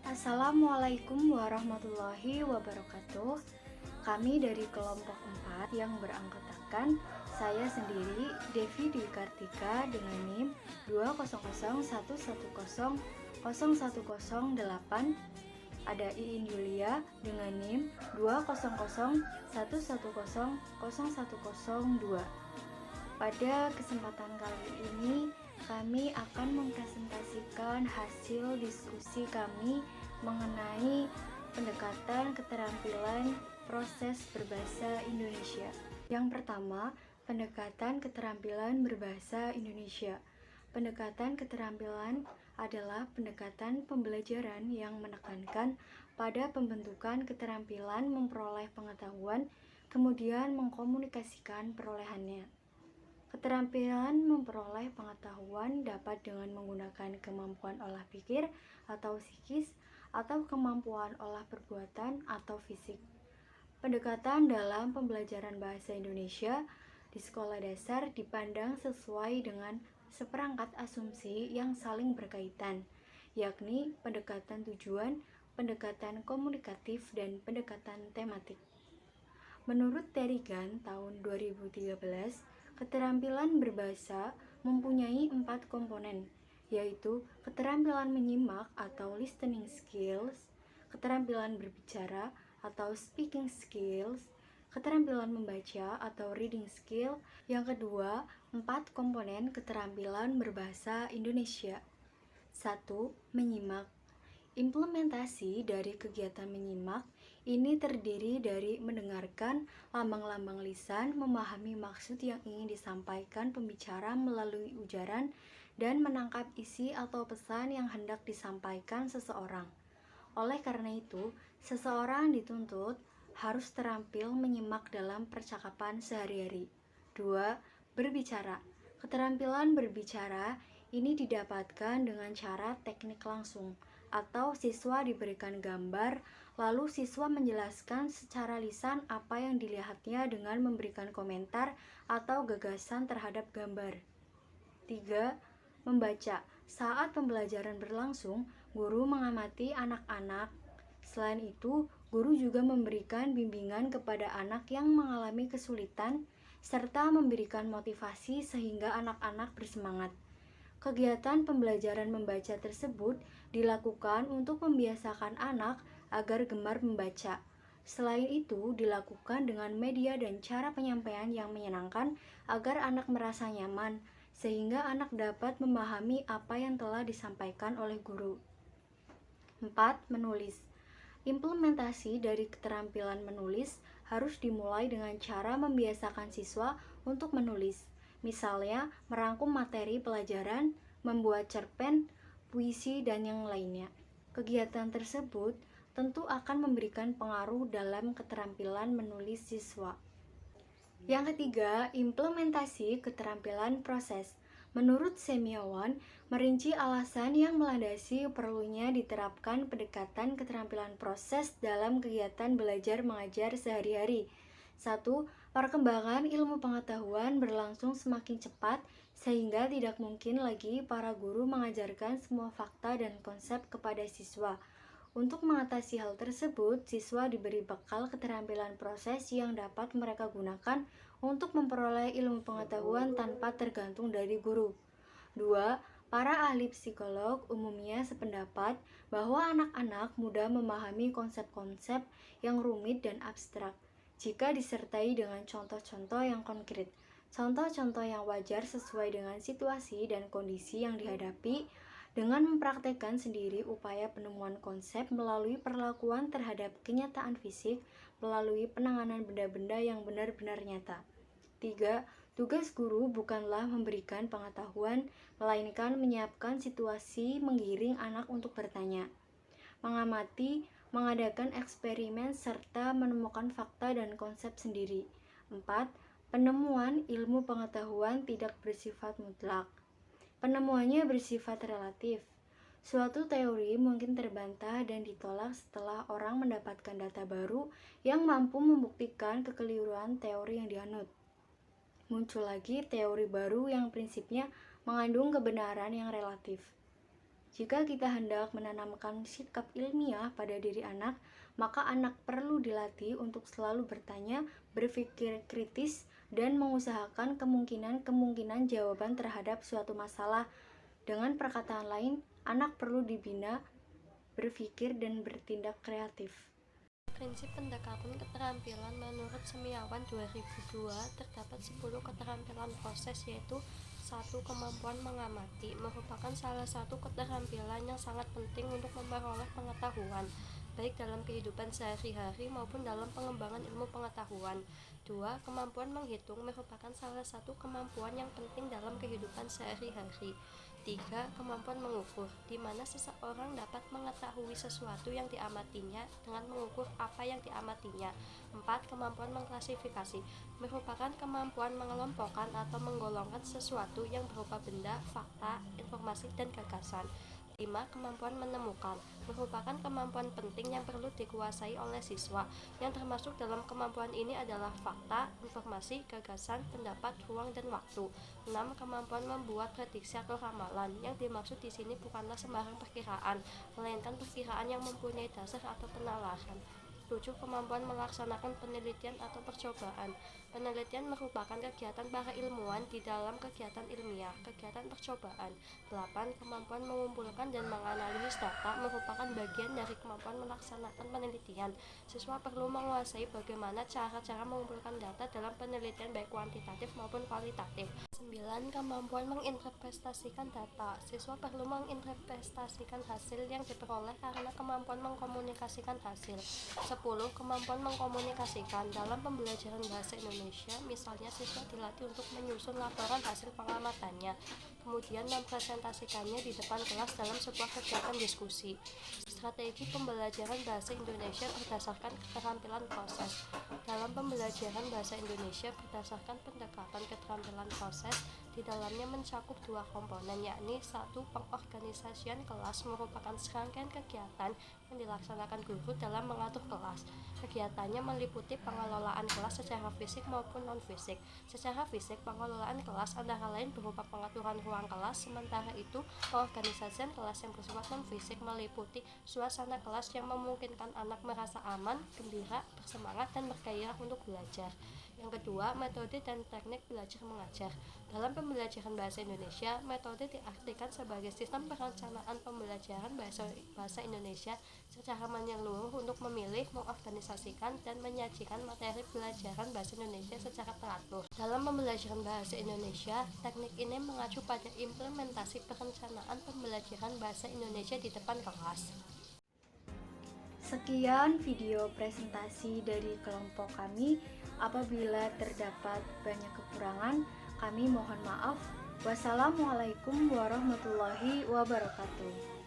Assalamualaikum warahmatullahi wabarakatuh. Kami dari kelompok 4 yang beranggotakan saya sendiri, Devi Dwi Kartika dengan NIM 20011000108. Ada Iin Yulia dengan NIM 20011000102. Pada kesempatan kali ini kami akan mempresentasikan hasil diskusi kami mengenai pendekatan keterampilan proses berbahasa Indonesia. Yang pertama, pendekatan keterampilan berbahasa Indonesia. Pendekatan keterampilan adalah pendekatan pembelajaran yang menekankan pada pembentukan keterampilan memperoleh pengetahuan, kemudian mengkomunikasikan perolehannya. Keterampilan memperoleh pengetahuan dapat dengan menggunakan kemampuan olah pikir atau psikis atau kemampuan olah perbuatan atau fisik. Pendekatan dalam pembelajaran bahasa Indonesia di sekolah dasar dipandang sesuai dengan seperangkat asumsi yang saling berkaitan, yakni pendekatan tujuan, pendekatan komunikatif, dan pendekatan tematik. Menurut Terrigan tahun 2013, keterampilan berbahasa mempunyai 4 komponen, yaitu keterampilan menyimak atau listening skills, keterampilan berbicara atau speaking skills, keterampilan membaca atau reading skill. Yang kedua, 4 komponen keterampilan berbahasa Indonesia. 1. Menyimak. Implementasi dari kegiatan menyimak ini terdiri dari mendengarkan lambang-lambang lisan, memahami maksud yang ingin disampaikan pembicara melalui ujaran, dan menangkap isi atau pesan yang hendak disampaikan seseorang. Oleh karena itu, seseorang dituntut harus terampil menyimak dalam percakapan sehari-hari. 2. Berbicara. Keterampilan berbicara ini didapatkan dengan cara teknik langsung, atau siswa diberikan gambar, lalu siswa menjelaskan secara lisan apa yang dilihatnya dengan memberikan komentar atau gagasan terhadap gambar. 3. Membaca. Saat pembelajaran berlangsung, guru mengamati anak-anak. Selain itu, guru juga memberikan bimbingan kepada anak yang mengalami kesulitan, serta memberikan motivasi sehingga anak-anak bersemangat. Kegiatan pembelajaran membaca tersebut dilakukan untuk membiasakan anak agar gemar membaca. Selain itu, dilakukan dengan media dan cara penyampaian yang menyenangkan agar anak merasa nyaman, sehingga anak dapat memahami apa yang telah disampaikan oleh guru. 4. Menulis. Implementasi dari keterampilan menulis harus dimulai dengan cara membiasakan siswa untuk menulis. Misalnya, merangkum materi pelajaran, membuat cerpen, puisi, dan yang lainnya. Kegiatan tersebut tentu akan memberikan pengaruh dalam keterampilan menulis siswa. Yang ketiga, implementasi keterampilan proses. Menurut Semiawan, merinci alasan yang melandasi perlunya diterapkan pendekatan keterampilan proses dalam kegiatan belajar mengajar sehari-hari. 1. Perkembangan ilmu pengetahuan berlangsung semakin cepat sehingga tidak mungkin lagi para guru mengajarkan semua fakta dan konsep kepada siswa. Untuk mengatasi hal tersebut, siswa diberi bekal keterampilan proses yang dapat mereka gunakan untuk memperoleh ilmu pengetahuan tanpa tergantung dari guru. 2. Para ahli psikolog umumnya sependapat bahwa anak-anak mudah memahami konsep-konsep yang rumit dan abstrak jika disertai dengan contoh-contoh yang konkret. Contoh-contoh yang wajar sesuai dengan situasi dan kondisi yang dihadapi, dengan mempraktekkan sendiri upaya penemuan konsep melalui perlakuan terhadap kenyataan fisik, melalui penanganan benda-benda yang benar-benar nyata. 3. Tugas guru bukanlah memberikan pengetahuan, melainkan menyiapkan situasi menggiring anak untuk bertanya, mengamati, mengadakan eksperimen, serta menemukan fakta dan konsep sendiri. 4. Penemuan ilmu pengetahuan tidak bersifat mutlak. Penemuannya bersifat relatif. Suatu teori mungkin terbantah dan ditolak setelah orang mendapatkan data baru yang mampu membuktikan kekeliruan teori yang dianut. Muncul lagi teori baru yang prinsipnya mengandung kebenaran yang relatif. Jika kita hendak menanamkan sikap ilmiah pada diri anak, maka anak perlu dilatih untuk selalu bertanya, berpikir kritis, dan mengusahakan kemungkinan-kemungkinan jawaban terhadap suatu masalah. Dengan perkataan lain, anak perlu dibina, berpikir, dan bertindak kreatif. Prinsip pendekatan keterampilan menurut Semiawan 2002 terdapat 10 keterampilan proses, yaitu 1. Kemampuan mengamati merupakan salah satu keterampilan yang sangat penting untuk memperoleh pengetahuan, baik dalam kehidupan sehari-hari maupun dalam pengembangan ilmu pengetahuan. 2. Kemampuan menghitung merupakan salah satu kemampuan yang penting dalam kehidupan sehari-hari. 3. Kemampuan mengukur, di mana seseorang dapat mengetahui sesuatu yang diamatinya dengan mengukur apa yang diamatinya. 4. Kemampuan mengklasifikasi merupakan kemampuan mengelompokkan atau menggolongkan sesuatu yang berupa benda, fakta, informasi, dan gagasan. 5. Kemampuan menemukan merupakan kemampuan penting yang perlu dikuasai oleh siswa. Yang termasuk dalam kemampuan ini adalah fakta, informasi, gagasan, pendapat, ruang, dan waktu. 6. Kemampuan membuat prediksi atau ramalan. Yang dimaksud di sini bukanlah sembarang perkiraan, melainkan perkiraan yang mempunyai dasar atau penalaran. 7. Kemampuan melaksanakan penelitian atau percobaan. Penelitian merupakan kegiatan para ilmuwan di dalam kegiatan ilmiah, kegiatan percobaan. 8. Kemampuan mengumpulkan dan menganalisis data merupakan bagian dari kemampuan melaksanakan penelitian. Siswa perlu menguasai bagaimana cara-cara mengumpulkan data dalam penelitian baik kuantitatif maupun kualitatif. 9. Kemampuan menginterpretasikan data. Siswa perlu menginterpretasikan hasil yang diperoleh karena kemampuan mengkomunikasikan hasil. 10. Kemampuan mengkomunikasikan. Dalam pembelajaran bahasa Indonesia, misalnya siswa dilatih untuk menyusun laporan hasil pengamatannya, kemudian mempresentasikannya di depan kelas dalam sebuah kegiatan diskusi. Strategi pembelajaran bahasa Indonesia berdasarkan keterampilan proses. Dalam pembelajaran bahasa Indonesia berdasarkan pendekatan keterampilan proses, di dalamnya mencakup dua komponen, yakni 1. Pengorganisasian kelas merupakan serangkaian kegiatan yang dilaksanakan guru dalam mengatur kelas. Kegiatannya meliputi pengelolaan kelas secara fisik maupun non-fisik. Secara fisik, pengelolaan kelas antara lain berupa pengaturan ruang kelas, sementara itu pengorganisasian kelas yang bersifat non-fisik meliputi suasana kelas yang memungkinkan anak merasa aman, gembira, bersemangat, dan bergairah untuk belajar. Yang kedua, metode dan teknik belajar mengajar. Dalam pembelajaran bahasa Indonesia, metode diartikan sebagai sistem perencanaan pembelajaran bahasa Indonesia secara menyeluruh untuk memilih, mengorganisasikan, dan menyajikan materi pelajaran bahasa Indonesia secara teratur. Dalam pembelajaran bahasa Indonesia, teknik ini mengacu pada implementasi perencanaan pembelajaran bahasa Indonesia di depan kelas. Sekian video presentasi dari kelompok kami. Apabila terdapat banyak kekurangan, kami mohon maaf. Wassalamualaikum warahmatullahi wabarakatuh.